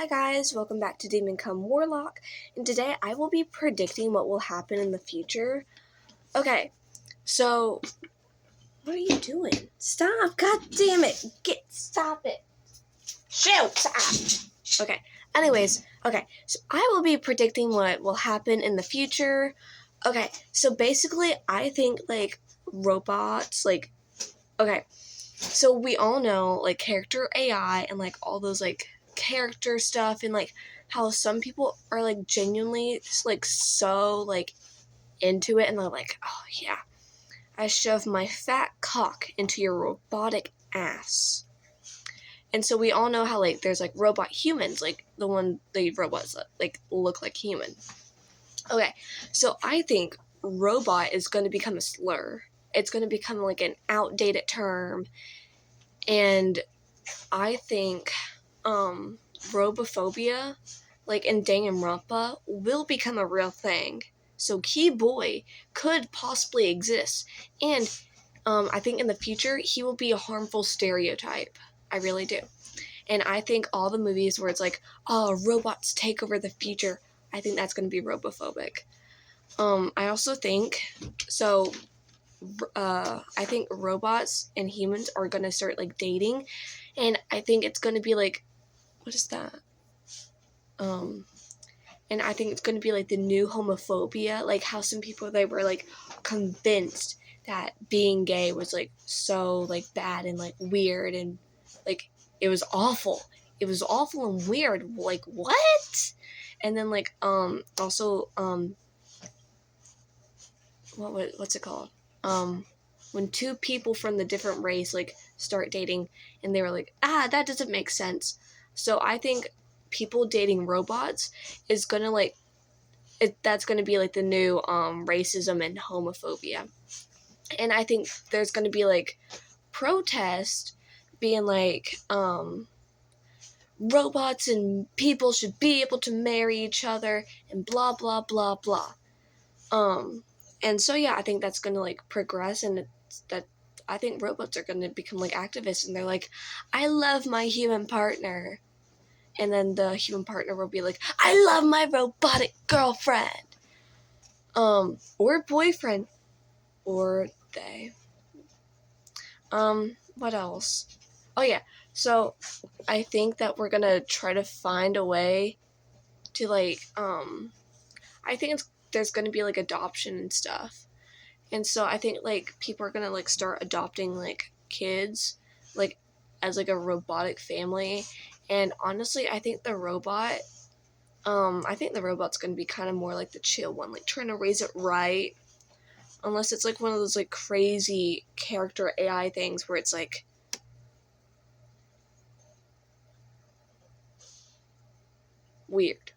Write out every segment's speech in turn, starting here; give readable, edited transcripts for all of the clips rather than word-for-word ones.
Hi guys, welcome back to Demon Come Warlock, and today I will be predicting what will happen in the future. Okay, so, what are you doing? Stop, god damn it, stop it. Shoot, stop. Okay, so I will be predicting what will happen in the future. Okay, so basically I think, robots, so we all know, character AI and, all those, character stuff and, how some people are, genuinely, so, into it and they're like, oh, yeah, I shove my fat cock into your robotic ass. And so we all know how, there's, robot humans, the robots that, look like human. Okay, so I think robot is going to become a slur. It's going to become, an outdated term. And I think robophobia, in Danganronpa, will become a real thing. So Key Boy could possibly exist. And I think in the future, he will be a harmful stereotype. I really do. And I think all the movies where it's robots take over the future, I think that's going to be robophobic. I also think, I think robots and humans are going to start, dating. And I think it's going to be, what is that? And I think it's going to be, the new homophobia. How some people, they were, convinced that being gay was, so, bad and, weird. And, it was awful. It was awful and weird. What? And then, also, what's it called? When two people from the different race, start dating, and they were that doesn't make sense. So I think people dating robots is gonna, that's gonna be, the new, racism and homophobia. And I think there's gonna be, protest being, robots and people should be able to marry each other, and blah, blah, blah, blah. And so, yeah, I think that's going to, progress, and I think robots are going to become, activists, and they're I love my human partner. And then the human partner will be I love my robotic girlfriend. Or boyfriend. Or they. What else? Oh, yeah. So, I think that we're going to try to find a way to, I think there's going to be, adoption and stuff. And so I think, people are going to, start adopting, kids, as, a robotic family. And honestly, I think the robot's going to be kind of more the chill one, trying to raise it right. Unless it's, one of those, crazy character AI things where it's, weird.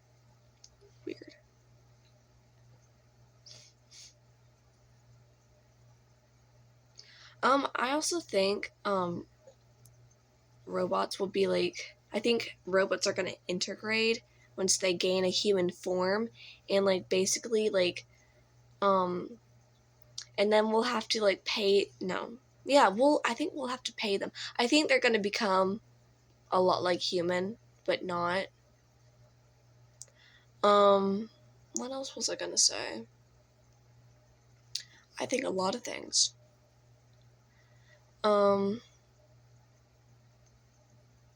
I also think, robots will be, I think robots are going to integrate once they gain a human form, and, basically, and then we'll have to, pay, I think we'll have to pay them. I think they're going to become a lot like human, but not. What else was I going to say? I think a lot of things.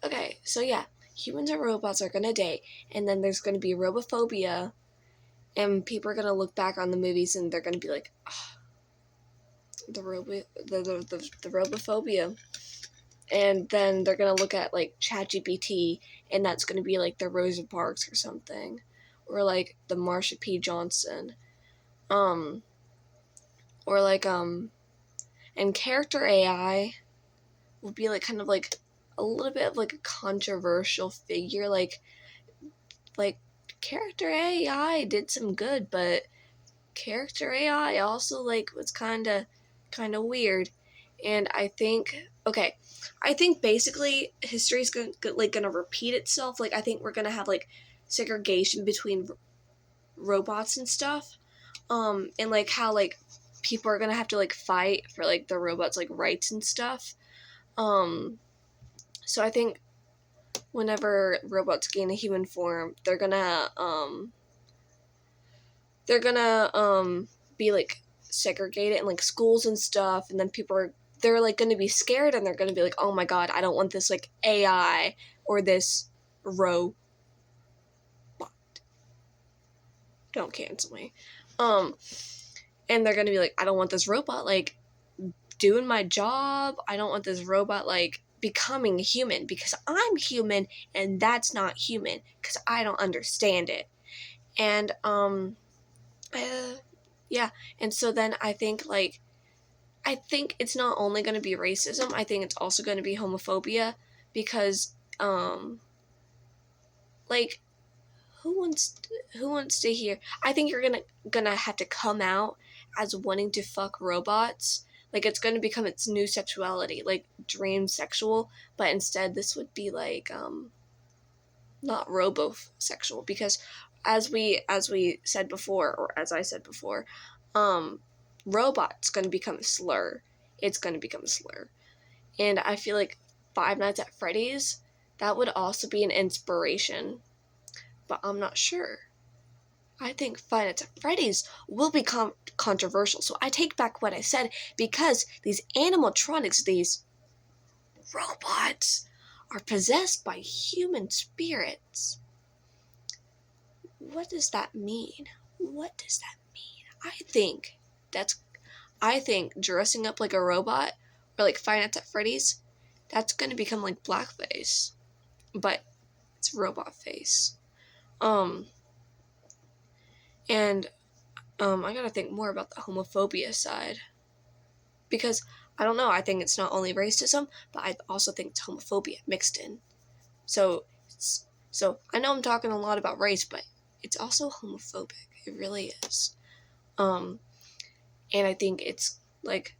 Okay, so yeah, humans and robots are going to date, and then there's going to be robophobia, and people are going to look back on the movies, and they're going to be the robophobia. And then they're going to look at, ChatGPT, and that's going to be, the Rosa Parks or something. Or, the Marsha P. Johnson. Or, and character AI will be, kind of, a little bit of, a controversial figure. Character AI did some good, but character AI also, was kind of weird. And I think basically history's gonna repeat itself. I think we're gonna have, segregation between robots and stuff. And, how, people are gonna have to, fight for, the robots', rights and stuff. So I think whenever robots gain a human form, they're gonna be like segregated in like schools and stuff, and then they're like gonna be scared, and they're gonna be like, oh my god, I don't want this like AI or this robot. Don't cancel me. And they're gonna be like, I don't want this robot like doing my job. I don't want this robot like becoming human, because I'm human and that's not human, because I don't understand it. And yeah, and so then I think it's not only going to be racism, I think it's also going to be homophobia, because like who wants to hear, I think you're gonna have to come out as wanting to fuck robots. Like, it's going to become its new sexuality, like dream sexual, but instead this would be like not robosexual, because as we said before, or as I said before, robot's going to become a slur. It's going to become a slur. And I feel like Five Nights at Freddy's, that would also be an inspiration, but I'm not sure. I think Five Nights at Freddy's will become controversial, so I take back what I said, because these animatronics, these robots, are possessed by human spirits. What does that mean? What does that mean? I think dressing up like a robot, or like Five Nights at Freddy's, that's gonna become like blackface, but it's robot face. And I gotta think more about the homophobia side, because I don't know, I think it's not only racism, but I also think it's homophobia mixed in. So I know I'm talking a lot about race, but it's also homophobic. It really is. And I think it's like,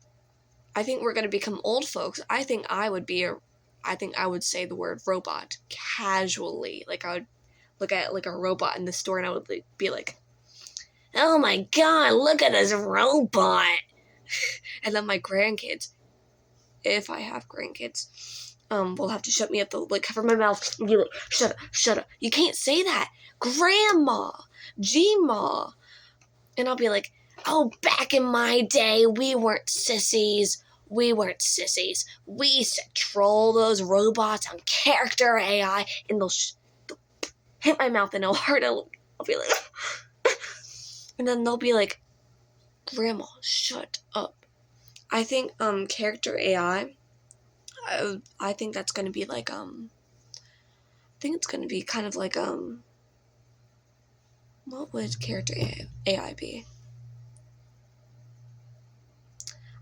I think we're gonna become old folks. I think I would say the word robot casually. Like, I would look at like a robot in the store, and I would be like, oh my god, look at this robot. And then my grandkids, if I have grandkids, will have to shut me up, they'll like cover my mouth and be like, shut up, you can't say that, grandma, G-ma. And I'll be like, oh, back in my day, we weren't sissies. We used to troll those robots on character AI, and they'll hit my mouth and it'll hurt. I'll be like, and then they'll be like, grandma, shut up. I think character AI, I think that's going to be like, I think it's going to be kind of like, what would character AI be?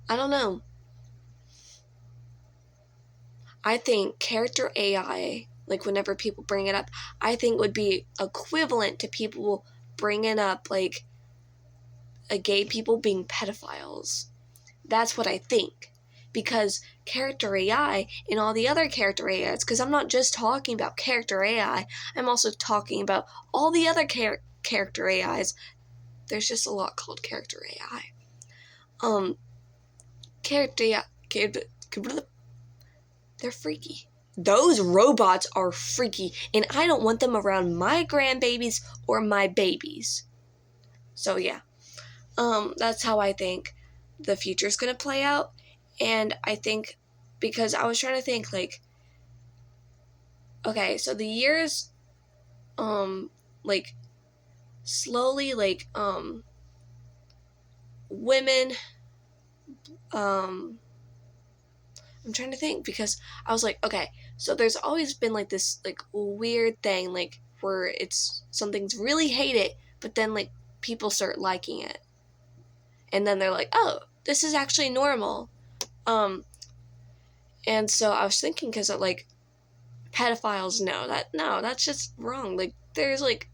I don't know. I think character AI, like whenever people bring it up, I think would be equivalent to people bringing up like gay people being pedophiles. That's what I think. Because character AI and all the other character AIs, because I'm not just talking about character AI, I'm also talking about all the other character AIs. There's just a lot called character AI. Character AI, they're freaky. Those robots are freaky, and I don't want them around my grandbabies or my babies. So yeah, that's how I think the future's gonna play out. And I think, because I was trying to think, like, okay, so the years, like, slowly, like, women, I'm trying to think, because I was like, okay, so there's always been like this like weird thing, like where it's something's really hated, but then like people start liking it, and then they're like, oh, this is actually normal. And so I was thinking, because like pedophiles, no, that's just wrong. Like there's like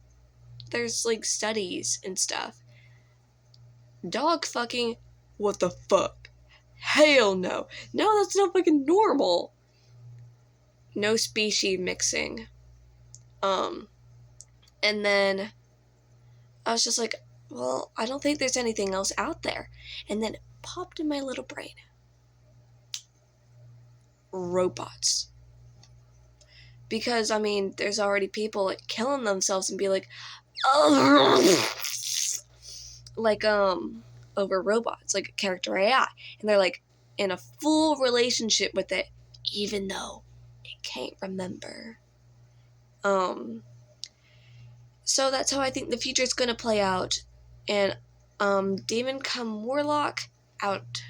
studies and stuff. Dog fucking, what the fuck? Hell no. No, that's not fucking normal. No species mixing. And then I was just like, well, I don't think there's anything else out there. And then it popped in my little brain. Robots. because I mean, there's already people like killing themselves and be like, oh, like over robots, like character AI, and they're like in a full relationship with it, even though it can't remember. So that's how I think the future is gonna play out, and Demon Come Warlock out.